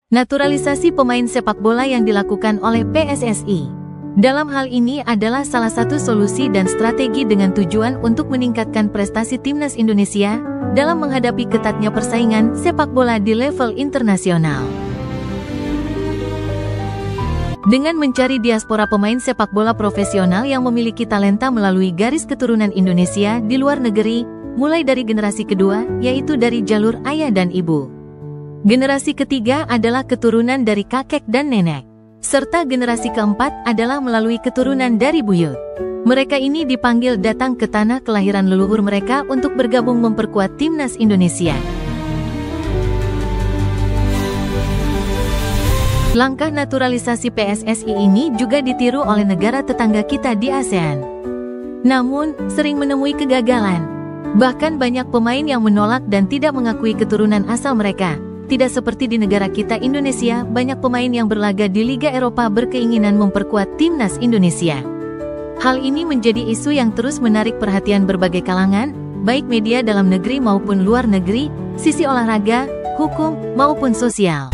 Naturalisasi pemain sepak bola yang dilakukan oleh PSSI. Dalam hal ini adalah salah satu solusi dan strategi dengan tujuan untuk meningkatkan prestasi timnas Indonesia dalam menghadapi ketatnya persaingan sepak bola di level internasional. Dengan mencari diaspora pemain sepak bola profesional yang memiliki talenta melalui garis keturunan Indonesia di luar negeri, mulai dari generasi kedua, yaitu dari jalur ayah dan ibu. Generasi ketiga adalah keturunan dari kakek dan nenek. Serta generasi keempat adalah melalui keturunan dari buyut. Mereka ini dipanggil datang ke tanah kelahiran leluhur mereka untuk bergabung memperkuat timnas Indonesia. Langkah naturalisasi PSSI ini juga ditiru oleh negara tetangga kita di ASEAN. Namun, sering menemui kegagalan. Bahkan banyak pemain yang menolak dan tidak mengakui keturunan asal mereka. Tidak seperti di negara kita Indonesia, banyak pemain yang berlaga di Liga Eropa berkeinginan memperkuat timnas Indonesia. Hal ini menjadi isu yang terus menarik perhatian berbagai kalangan, baik media dalam negeri maupun luar negeri, sisi olahraga, hukum, maupun sosial.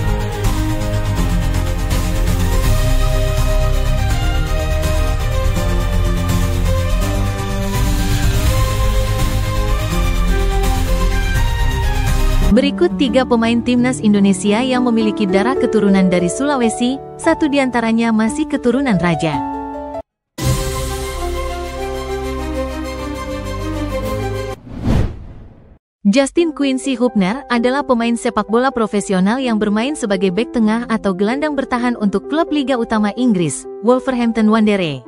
Berikut 3 pemain timnas Indonesia yang memiliki darah keturunan dari Sulawesi, satu diantaranya masih keturunan raja. Justin Quincy Hubner adalah pemain sepak bola profesional yang bermain sebagai bek tengah atau gelandang bertahan untuk klub Liga Utama Inggris, Wolverhampton Wanderers.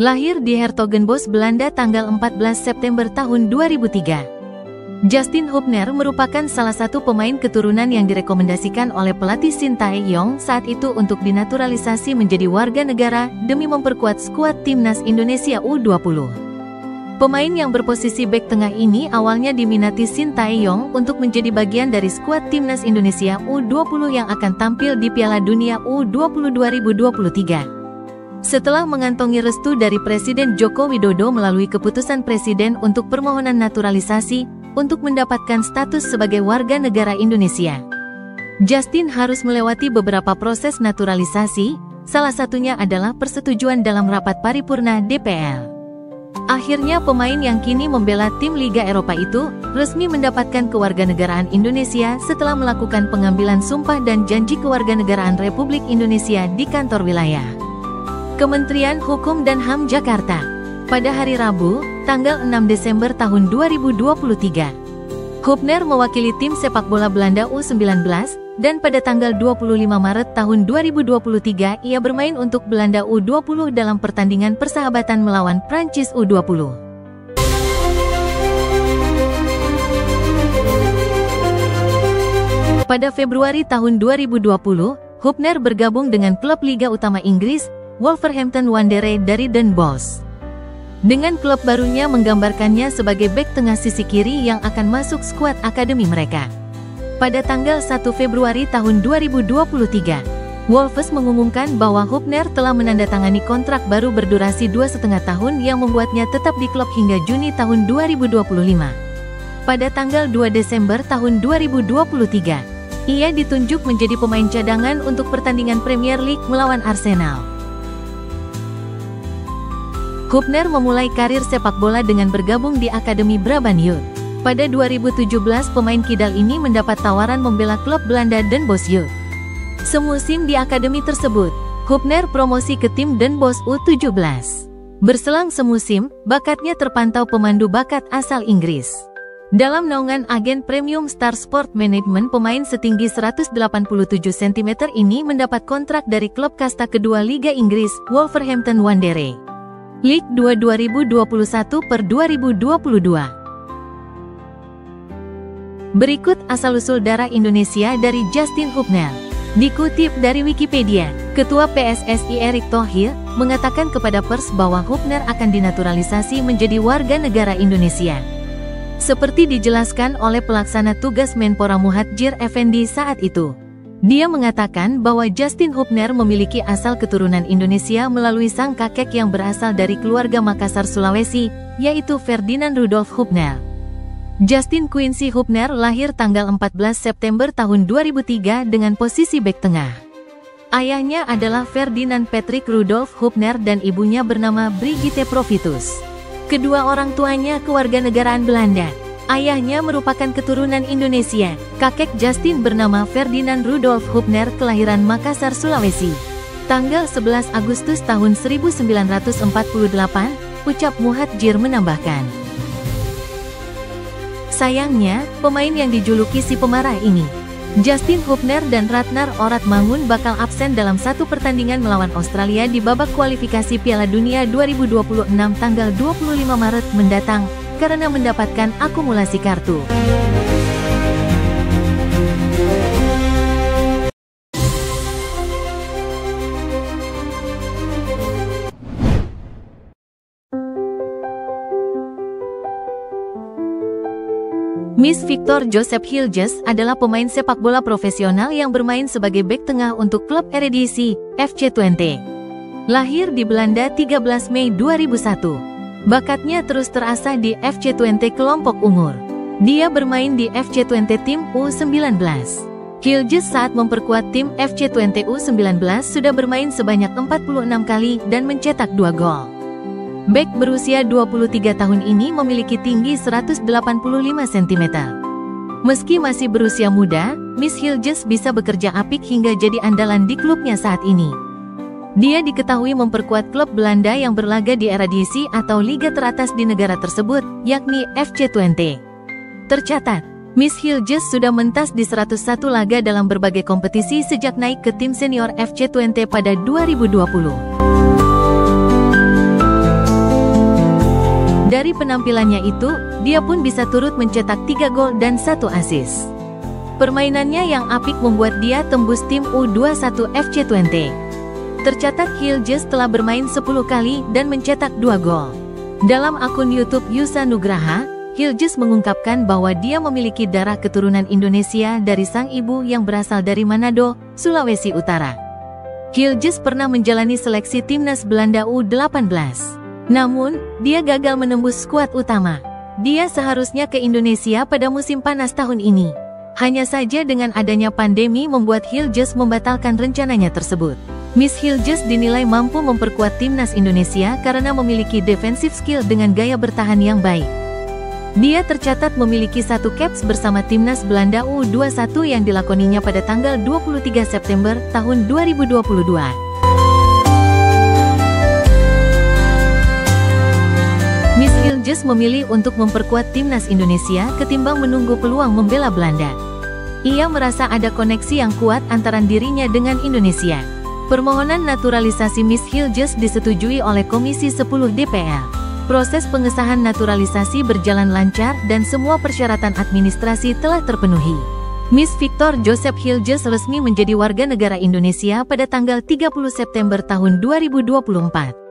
Lahir di Hertogenbosch, Belanda tanggal 14 September tahun 2003. Justin Hubner merupakan salah satu pemain keturunan yang direkomendasikan oleh pelatih Shin Tae-yong saat itu untuk dinaturalisasi menjadi warga negara demi memperkuat skuad timnas Indonesia U20. Pemain yang berposisi bek tengah ini awalnya diminati Shin Tae-yong untuk menjadi bagian dari skuad timnas Indonesia U20 yang akan tampil di Piala Dunia U20 2023. Setelah mengantongi restu dari Presiden Joko Widodo melalui keputusan Presiden untuk permohonan naturalisasi untuk mendapatkan status sebagai warga negara Indonesia, Justin harus melewati beberapa proses naturalisasi, salah satunya adalah persetujuan dalam rapat paripurna DPR. Akhirnya pemain yang kini membela tim Liga Eropa itu resmi mendapatkan kewarganegaraan Indonesia setelah melakukan pengambilan sumpah dan janji kewarganegaraan Republik Indonesia di kantor wilayah Kementerian Hukum dan HAM Jakarta pada hari Rabu, tanggal 6 Desember tahun 2023. Hubner mewakili tim sepak bola Belanda U19, dan pada tanggal 25 Maret tahun 2023 ia bermain untuk Belanda U20 dalam pertandingan persahabatan melawan Prancis U20. Pada Februari tahun 2020, Hubner bergabung dengan klub Liga Utama Inggris, Wolverhampton Wanderers dari Den Bosch. Dengan klub barunya menggambarkannya sebagai bek tengah sisi kiri yang akan masuk skuad akademi mereka. Pada tanggal 1 Februari tahun 2023, Wolves mengumumkan bahwa Hubner telah menandatangani kontrak baru berdurasi 2,5 tahun yang membuatnya tetap di klub hingga Juni tahun 2025. Pada tanggal 2 Desember tahun 2023, ia ditunjuk menjadi pemain cadangan untuk pertandingan Premier League melawan Arsenal. Hubner memulai karir sepak bola dengan bergabung di Akademi Brabant Youth. Pada 2017 pemain kidal ini mendapat tawaran membela klub Belanda Den Bosch Youth. Semusim di akademi tersebut, Hubner promosi ke tim Den Bosch U17. Berselang semusim, bakatnya terpantau pemandu bakat asal Inggris. Dalam naungan agen Premium Star Sport Management, pemain setinggi 187 cm ini mendapat kontrak dari klub kasta kedua Liga Inggris, Wolverhampton Wanderers. Ligue 2 2021/2022. Berikut asal-usul darah Indonesia dari Justin Hubner. Dikutip dari Wikipedia, Ketua PSSI Erick Thohir mengatakan kepada pers bahwa Hubner akan dinaturalisasi menjadi warga negara Indonesia. Seperti dijelaskan oleh pelaksana tugas Menpora Muhadjir Effendi saat itu. Dia mengatakan bahwa Justin Hubner memiliki asal keturunan Indonesia melalui sang kakek yang berasal dari keluarga Makassar, Sulawesi, yaitu Ferdinand Rudolf Hubner. Justin Quincy Hubner lahir tanggal 14 September tahun 2003 dengan posisi bek tengah. Ayahnya adalah Ferdinand Patrick Rudolf Hubner dan ibunya bernama Brigitte Profitus. Kedua orang tuanya kewarganegaraan Belanda. Ayahnya merupakan keturunan Indonesia. Kakek Justin bernama Ferdinand Rudolf Hubner kelahiran Makassar, Sulawesi. Tanggal 11 Agustus tahun 1948, ucap Muhadjir menambahkan. Sayangnya, pemain yang dijuluki si pemarah ini, Justin Hubner dan Ratnar Oratmangun bakal absen dalam satu pertandingan melawan Australia di babak kualifikasi Piala Dunia 2026 tanggal 25 Maret mendatang, karena mendapatkan akumulasi kartu. Miss Victor Joseph Hilges adalah pemain sepak bola profesional yang bermain sebagai bek tengah untuk klub Eredivisie, FC Twente. Lahir di Belanda 13 Mei 2001. Bakatnya terus terasah di FC Twente kelompok umur. Dia bermain di FC Twente tim U19. Hilges saat memperkuat tim FC Twente U19 sudah bermain sebanyak 46 kali dan mencetak 2 gol. Bek berusia 23 tahun ini memiliki tinggi 185 cm. Meski masih berusia muda, Miss Hilges bisa bekerja apik hingga jadi andalan di klubnya saat ini. Dia diketahui memperkuat klub Belanda yang berlaga di Eredivisie atau liga teratas di negara tersebut, yakni FC Twente. Tercatat, Miss Hilges sudah mentas di 101 laga dalam berbagai kompetisi sejak naik ke tim senior FC Twente pada 2020. Dari penampilannya itu, dia pun bisa turut mencetak 3 gol dan 1 assist. Permainannya yang apik membuat dia tembus tim U21 FC Twente. Tercatat Hilges telah bermain 10 kali dan mencetak 2 gol. Dalam akun YouTube Yusa Nugraha, Hilges mengungkapkan bahwa dia memiliki darah keturunan Indonesia dari sang ibu yang berasal dari Manado, Sulawesi Utara. Hilges pernah menjalani seleksi timnas Belanda U18. Namun, dia gagal menembus skuad utama. Dia seharusnya ke Indonesia pada musim panas tahun ini. Hanya saja dengan adanya pandemi membuat Hilges membatalkan rencananya tersebut. Miss Hilges dinilai mampu memperkuat timnas Indonesia karena memiliki defensive skill dengan gaya bertahan yang baik. Dia tercatat memiliki 1 caps bersama timnas Belanda U21 yang dilakoninya pada tanggal 23 September tahun 2022. Miss Hilges memilih untuk memperkuat timnas Indonesia ketimbang menunggu peluang membela Belanda. Ia merasa ada koneksi yang kuat antara dirinya dengan Indonesia. Permohonan naturalisasi Miss Hilges disetujui oleh Komisi 10 DPR. Proses pengesahan naturalisasi berjalan lancar dan semua persyaratan administrasi telah terpenuhi. Miss Victor Joseph Hilges resmi menjadi warga negara Indonesia pada tanggal 30 September tahun 2024.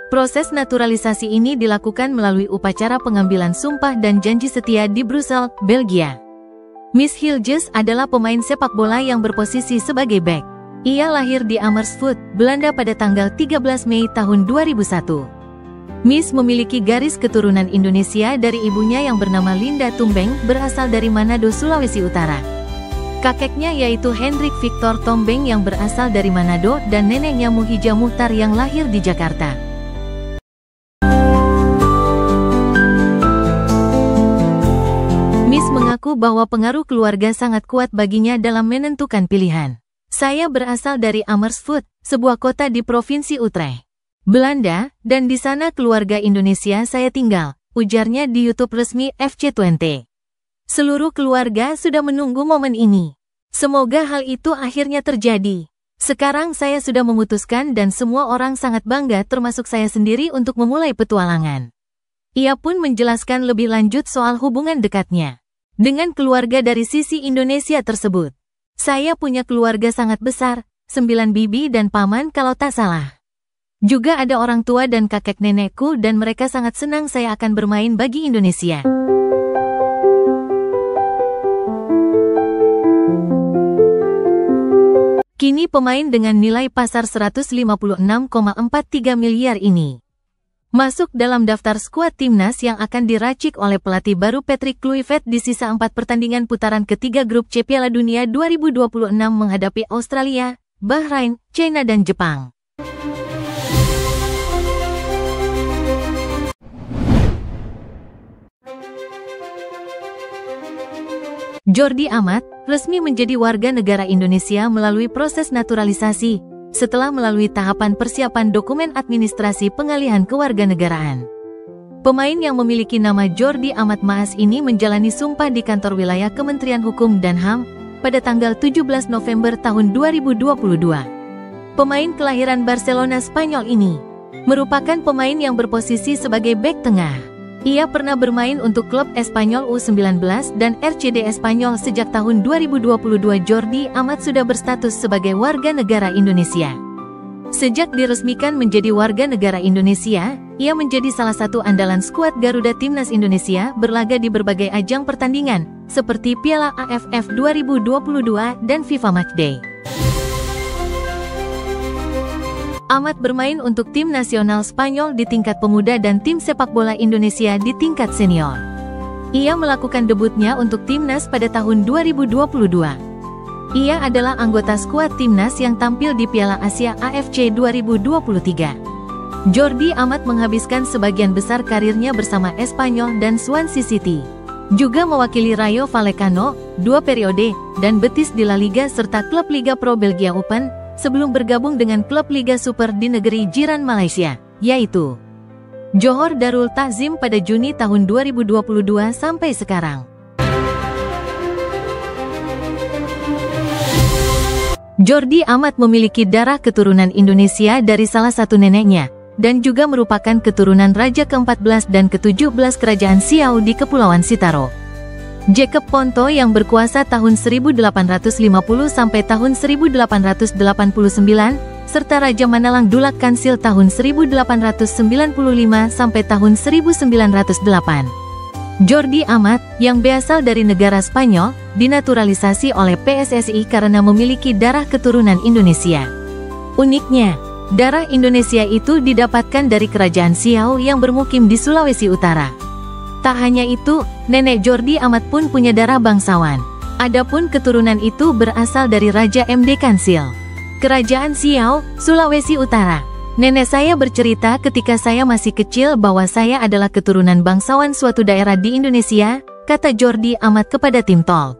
Proses naturalisasi ini dilakukan melalui upacara pengambilan sumpah dan janji setia di Brussels, Belgia. Miss Hilges adalah pemain sepak bola yang berposisi sebagai bek. Ia lahir di Amersfoort, Belanda pada tanggal 13 Mei tahun 2001. Miss memiliki garis keturunan Indonesia dari ibunya yang bernama Linda Tumbeng, berasal dari Manado, Sulawesi Utara. Kakeknya yaitu Hendrik Victor Tombeng yang berasal dari Manado dan neneknya Muhija Muhtar yang lahir di Jakarta. Miss mengaku bahwa pengaruh keluarga sangat kuat baginya dalam menentukan pilihan. Saya berasal dari Amersfoort, sebuah kota di Provinsi Utrecht, Belanda, dan di sana keluarga Indonesia saya tinggal, ujarnya di YouTube resmi FC Twente. Seluruh keluarga sudah menunggu momen ini. Semoga hal itu akhirnya terjadi. Sekarang saya sudah memutuskan dan semua orang sangat bangga termasuk saya sendiri untuk memulai petualangan. Ia pun menjelaskan lebih lanjut soal hubungan dekatnya dengan keluarga dari sisi Indonesia tersebut. Saya punya keluarga sangat besar, 9 bibi dan paman kalau tak salah. Juga ada orang tua dan kakek nenekku dan mereka sangat senang saya akan bermain bagi Indonesia. Kini pemain dengan nilai pasar 156,43 miliar ini masuk dalam daftar skuad timnas yang akan diracik oleh pelatih baru Patrick Kluivert di sisa 4 pertandingan putaran ketiga grup C Piala Dunia 2026 menghadapi Australia, Bahrain, China dan Jepang. Jordi Amat resmi menjadi warga negara Indonesia melalui proses naturalisasi, setelah melalui tahapan persiapan dokumen administrasi pengalihan kewarganegaraan. Pemain yang memiliki nama Jordi Amat Maas ini menjalani sumpah di kantor wilayah Kementerian Hukum dan HAM pada tanggal 17 November tahun 2022. Pemain kelahiran Barcelona Spanyol ini merupakan pemain yang berposisi sebagai bek tengah. Ia pernah bermain untuk klub Espanyol U19 dan RCD Espanyol sejak tahun 2022. Jordi Amat sudah berstatus sebagai warga negara Indonesia. Sejak diresmikan menjadi warga negara Indonesia, ia menjadi salah satu andalan skuad Garuda Timnas Indonesia berlaga di berbagai ajang pertandingan, seperti Piala AFF 2022 dan FIFA Matchday. Amat bermain untuk tim nasional Spanyol di tingkat pemuda dan tim sepak bola Indonesia di tingkat senior. Ia melakukan debutnya untuk timnas pada tahun 2022. Ia adalah anggota skuad timnas yang tampil di Piala Asia AFC 2023. Jordi Amat menghabiskan sebagian besar karirnya bersama Espanyol dan Swansea City. Juga mewakili Rayo Vallecano 2 periode dan Betis di La Liga serta klub Liga Pro Belgia Open, sebelum bergabung dengan klub Liga Super di negeri jiran Malaysia, yaitu Johor Darul Ta'zim pada Juni tahun 2022 sampai sekarang. Jordi Amat memiliki darah keturunan Indonesia dari salah satu neneknya, dan juga merupakan keturunan Raja ke-14 dan ke-17 Kerajaan Siau di Kepulauan Sitaro. Jacob Ponto yang berkuasa tahun 1850 sampai tahun 1889, serta Raja Manalang Dulak Kansil tahun 1895 sampai tahun 1908. Jordi Amat, yang berasal dari negara Spanyol, dinaturalisasi oleh PSSI karena memiliki darah keturunan Indonesia. Uniknya, darah Indonesia itu didapatkan dari Kerajaan Siau yang bermukim di Sulawesi Utara. Tak hanya itu, nenek Jordi Amat pun punya darah bangsawan. Adapun keturunan itu berasal dari Raja MD Kansil, Kerajaan Siau, Sulawesi Utara. Nenek saya bercerita ketika saya masih kecil bahwa saya adalah keturunan bangsawan suatu daerah di Indonesia, kata Jordi Amat kepada Tim Talk.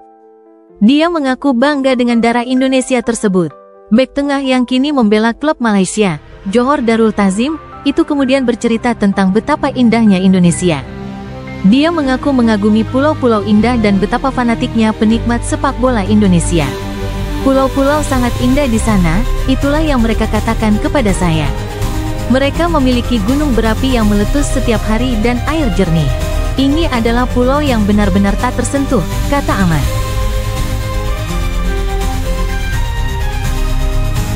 Dia mengaku bangga dengan darah Indonesia tersebut. Bek tengah yang kini membela klub Malaysia, Johor Darul Ta'zim, itu kemudian bercerita tentang betapa indahnya Indonesia. Dia mengaku mengagumi pulau-pulau indah dan betapa fanatiknya penikmat sepak bola Indonesia. Pulau-pulau sangat indah di sana, itulah yang mereka katakan kepada saya. Mereka memiliki gunung berapi yang meletus setiap hari dan air jernih. Ini adalah pulau yang benar-benar tak tersentuh, kata Amat.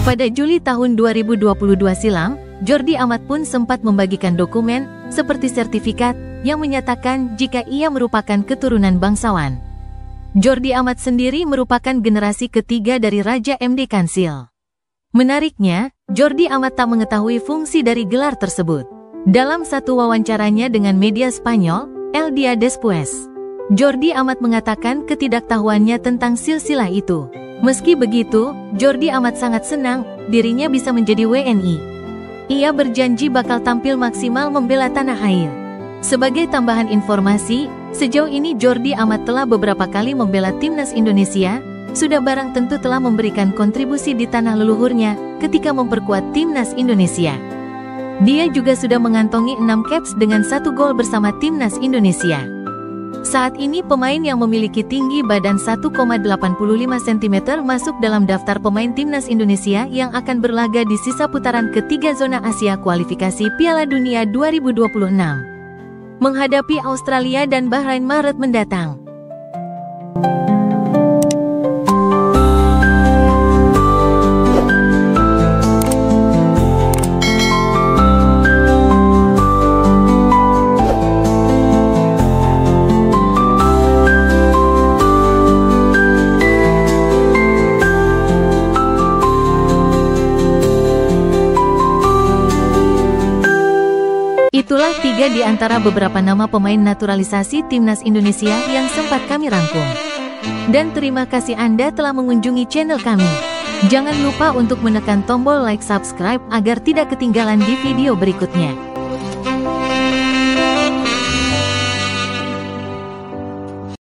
Pada Juli tahun 2022 silam, Jordi Amat pun sempat membagikan dokumen, seperti sertifikat, yang menyatakan jika ia merupakan keturunan bangsawan. Jordi Amat sendiri merupakan generasi ketiga dari Raja MD Kansil. Menariknya, Jordi Amat tak mengetahui fungsi dari gelar tersebut. Dalam satu wawancaranya dengan media Spanyol, El Dia Después, Jordi Amat mengatakan ketidaktahuannya tentang silsilah itu. Meski begitu, Jordi Amat sangat senang dirinya bisa menjadi WNI. Ia berjanji bakal tampil maksimal membela tanah air. Sebagai tambahan informasi, sejauh ini Jordi Amat telah beberapa kali membela timnas Indonesia, sudah barang tentu telah memberikan kontribusi di tanah leluhurnya ketika memperkuat timnas Indonesia. Dia juga sudah mengantongi 6 caps dengan 1 gol bersama timnas Indonesia. Saat ini pemain yang memiliki tinggi badan 1,85 cm masuk dalam daftar pemain timnas Indonesia yang akan berlaga di sisa putaran ketiga zona Asia kualifikasi Piala Dunia 2026. Menghadapi Australia dan Bahrain Maret mendatang. hanya di antara beberapa nama pemain naturalisasi timnas Indonesia yang sempat kami rangkum. Dan terima kasih Anda telah mengunjungi channel kami. Jangan lupa untuk menekan tombol like subscribe agar tidak ketinggalan di video berikutnya.